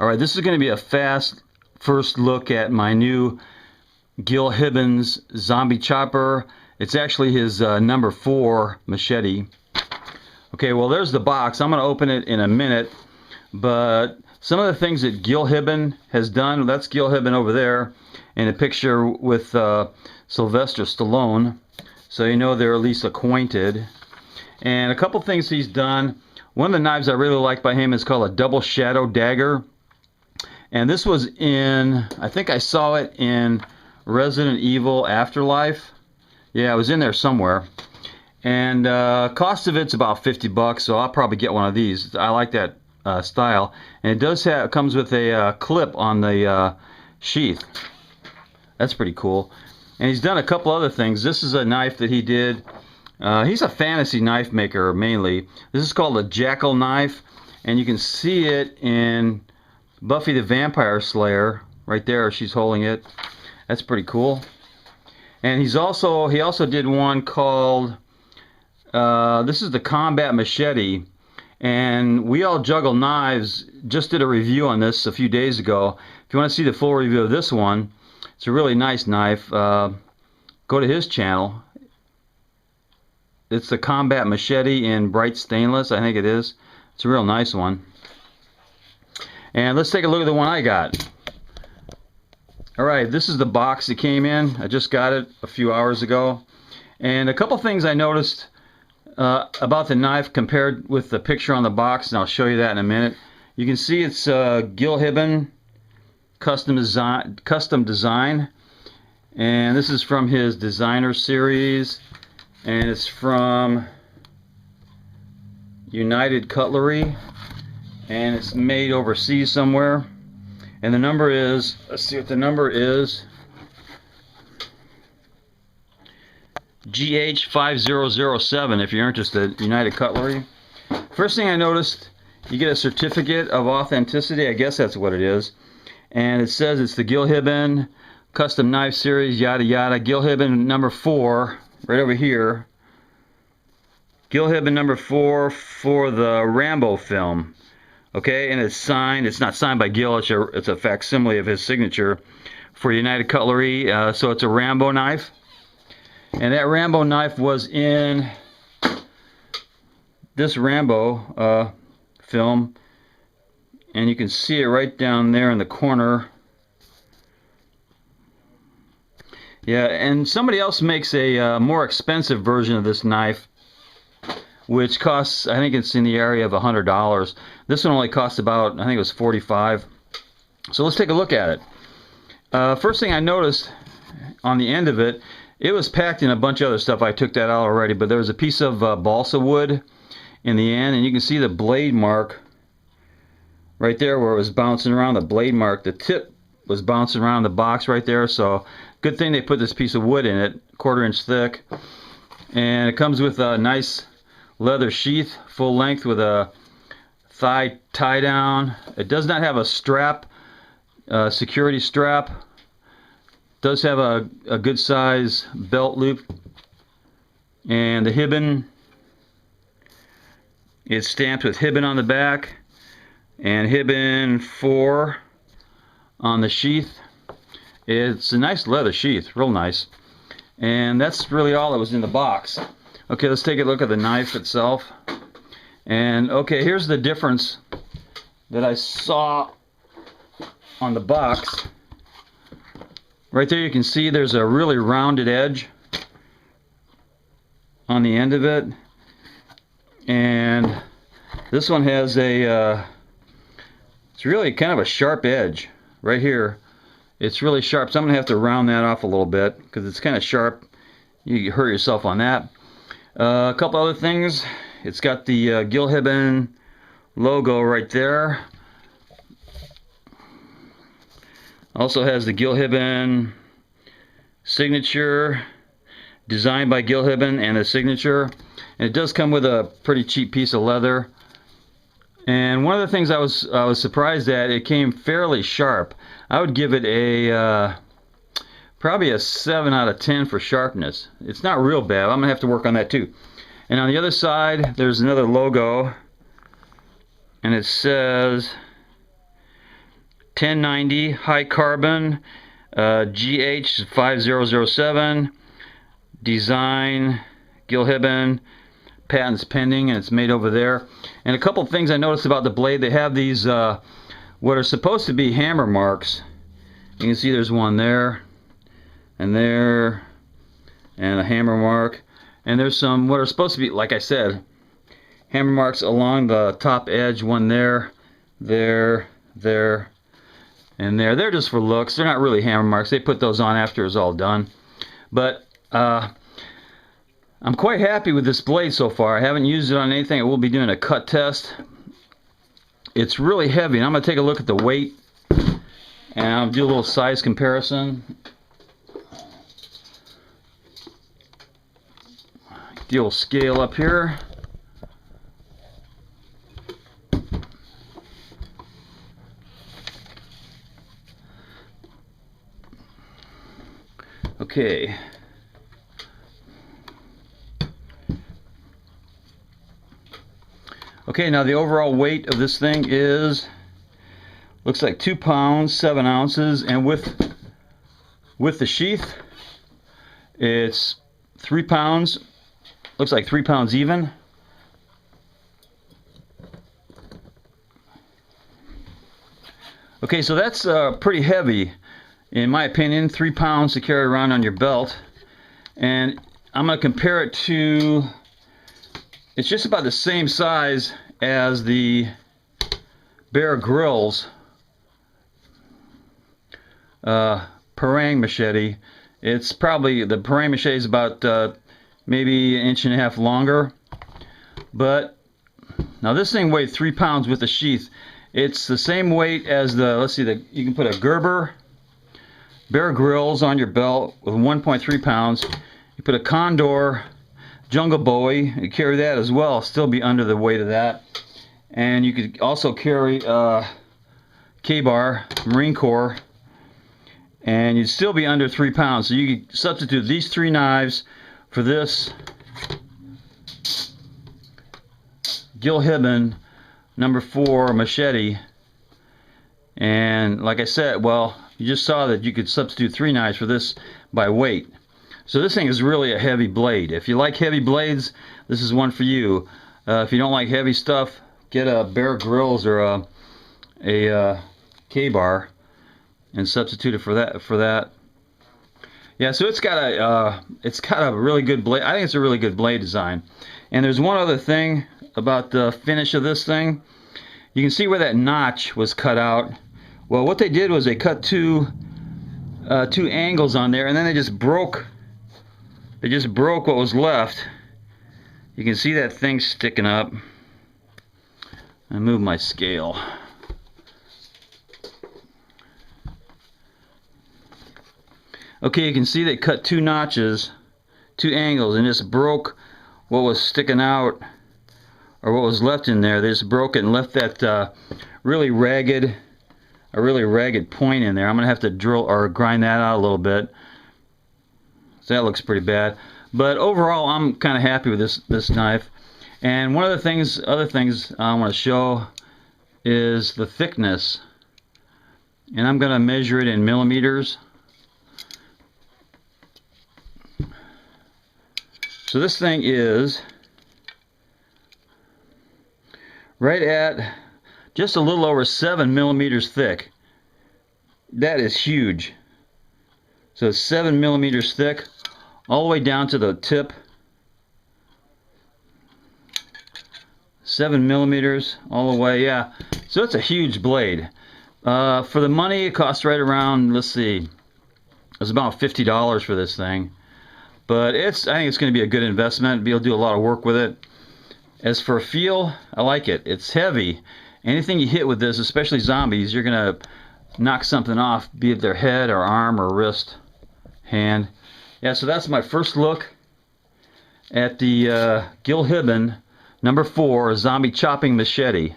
Alright, this is going to be a fast first look at my new Gil Hibbens Zombie chopper. It's actually his number 4 machete. Okay, well there's the box. I'm going to open it in a minute, but some of the things that Gil Hibbens has done, that's Gil Hibbens over there in a picture with Sylvester Stallone, so you know they're at least acquainted. And a couple things he's done. One of the knives I really like by him is called a double shadow dagger. And this was in, I think I saw it in Resident Evil Afterlife. Yeah, it was in there somewhere. And cost of it's about 50 bucks, so I'll probably get one of these. I like that style. And it does have, it comes with a clip on the sheath. That's pretty cool. And he's done a couple other things. This is a knife that he did. He's a fantasy knife maker mainly. This is called a Jackal knife, and you can see it in Buffy the Vampire Slayer right there. She's holding it. That's pretty cool. And he also did one called this is the Combat Machete, and We All Juggle Knives just did a review on this a few days ago. If you want to see the full review of this one, it's a really nice knife. Go to his channel. It's the Combat Machete in bright stainless, I think it is. It's a real nice one. And let's take a look at the one I got. Alright, this is the box that came in. I just got it a few hours ago. And a couple things I noticed about the knife compared with the picture on the box, and I'll show you that in a minute. You can see it's Gil Hibbens custom design. And this is from his designer series. And it's from United Cutlery. And it's made overseas somewhere. And the number is, let's see what the number is, GH5007 if you're interested, United Cutlery. First thing I noticed, you get a certificate of authenticity, I guess that's what it is. And it says it's the Gil Hibbens Custom Knife Series, yada yada. Gil Hibbens number 4, right over here. Gil Hibbens number 4 for the Rambo film. Okay, and it's signed. It's not signed by Gil. It's a facsimile of his signature for United Cutlery. So it's a Rambo knife, and that Rambo knife was in this Rambo film, and you can see it right down there in the corner. Yeah, and somebody else makes a more expensive version of this knife, which costs, I think it's in the area of $100. This one only costs about, I think it was $45. So let's take a look at it. First thing I noticed on the end of it, it was packed in a bunch of other stuff. I took that out already, but there was a piece of balsa wood in the end, and you can see the blade mark right there where it was bouncing around. The blade mark, the tip was bouncing around the box right there. So good thing they put this piece of wood in it, 1/4 inch thick. And it comes with a nice leather sheath, full length, with a thigh tie down. It does not have a strap, security strap. It does have a good size belt loop. And the Hibbens, it's stamped with Hibbens on the back and Hibbens 4 on the sheath. It's a nice leather sheath, real nice. And that's really all that was in the box. Okay, let's take a look at the knife itself. And okay, here's the difference that I saw on the box. Right there you can see there's a really rounded edge on the end of it. And this one has a, it's really kind of a sharp edge right here. It's really sharp, so I'm going to have to round that off a little bit because it's kind of sharp. You hurt yourself on that. A couple other things. It's got the Gil Hibbens logo right there. Also has the Gil Hibbens signature, designed by Gil Hibbens, and the signature. And it does come with a pretty cheap piece of leather. And one of the things I was surprised at, it came fairly sharp. I would give it a probably a 7 out of 10 for sharpness. It's not real bad. I'm gonna have to work on that too. And on the other side, there's another logo, and it says 1090 high carbon, GH 5007, design Gil Hibbens, patents pending, and it's made over there. And a couple things I noticed about the blade, they have these what are supposed to be hammer marks. You can see there's one there and there and a hammer mark, and there's some what are supposed to be, like I said, hammer marks along the top edge. One there, there, and there. They're just for looks. They're not really hammer marks. They put those on after it's all done. But I'm quite happy with this blade so far. I haven't used it on anything. I will be doing a cut test. It's really heavy, and I'm going to take a look at the weight, and I'll do a little size comparison. Do a scale up here. Okay. Okay, now the overall weight of this thing is, looks like 2 pounds, 7 ounces, and with the sheath, it's 3 pounds, looks like 3 pounds even. Okay, so that's pretty heavy, in my opinion, 3 pounds to carry around on your belt. And I'm going to compare it to, it's just about the same size as the Bear Grylls parang machete. It's probably, the parang machete is about maybe 1.5 inches longer. But now this thing weighed 3 pounds with the sheath. It's the same weight as the, let's see, you can put a Gerber Bear Grylls on your belt with 1.3 pounds. You put a Condor Jungle Bowie, you carry that as well, still be under the weight of that. And you could also carry K-Bar Marine Corps, and you'd still be under 3 pounds. So you could substitute these 3 knives for this Gil Hibbens #4 machete. And like I said, well, you just saw that you could substitute 3 knives for this by weight. So this thing is really a heavy blade. If you like heavy blades, this is one for you. If you don't like heavy stuff, get a Bear Grylls or a K-Bar and substitute it for that. Yeah, so it's got a really good blade. I think it's a really good blade design. And there's one other thing about the finish of this thing. You can see where that notch was cut out. Well, what they did was they cut two angles on there, and then they just broke what was left. You can see that thing sticking up. I move my scale. Okay, you can see they cut 2 notches, 2 angles, and just broke what was sticking out, or what was left in there. They just broke it and left that really ragged point in there. I'm gonna have to drill or grind that out a little bit. So that looks pretty bad. But overall, I'm kind of happy with this knife. And one of the other things I want to show is the thickness. And I'm gonna measure it in millimeters. So this thing is right at just a little over 7 millimeters thick. That is huge. So it's 7 millimeters thick, all the way down to the tip. 7 millimeters all the way, yeah. So it's a huge blade. For the money, it costs right around, let's see, it's about $50 for this thing. But I think it's going to be a good investment. Be able to do a lot of work with it. As for feel, I like it. It's heavy. Anything you hit with this, especially zombies, you're going to knock something off, be it their head or arm or wrist, hand. Yeah, so that's my first look at the Gil Hibbens #4 zombie chopping machete.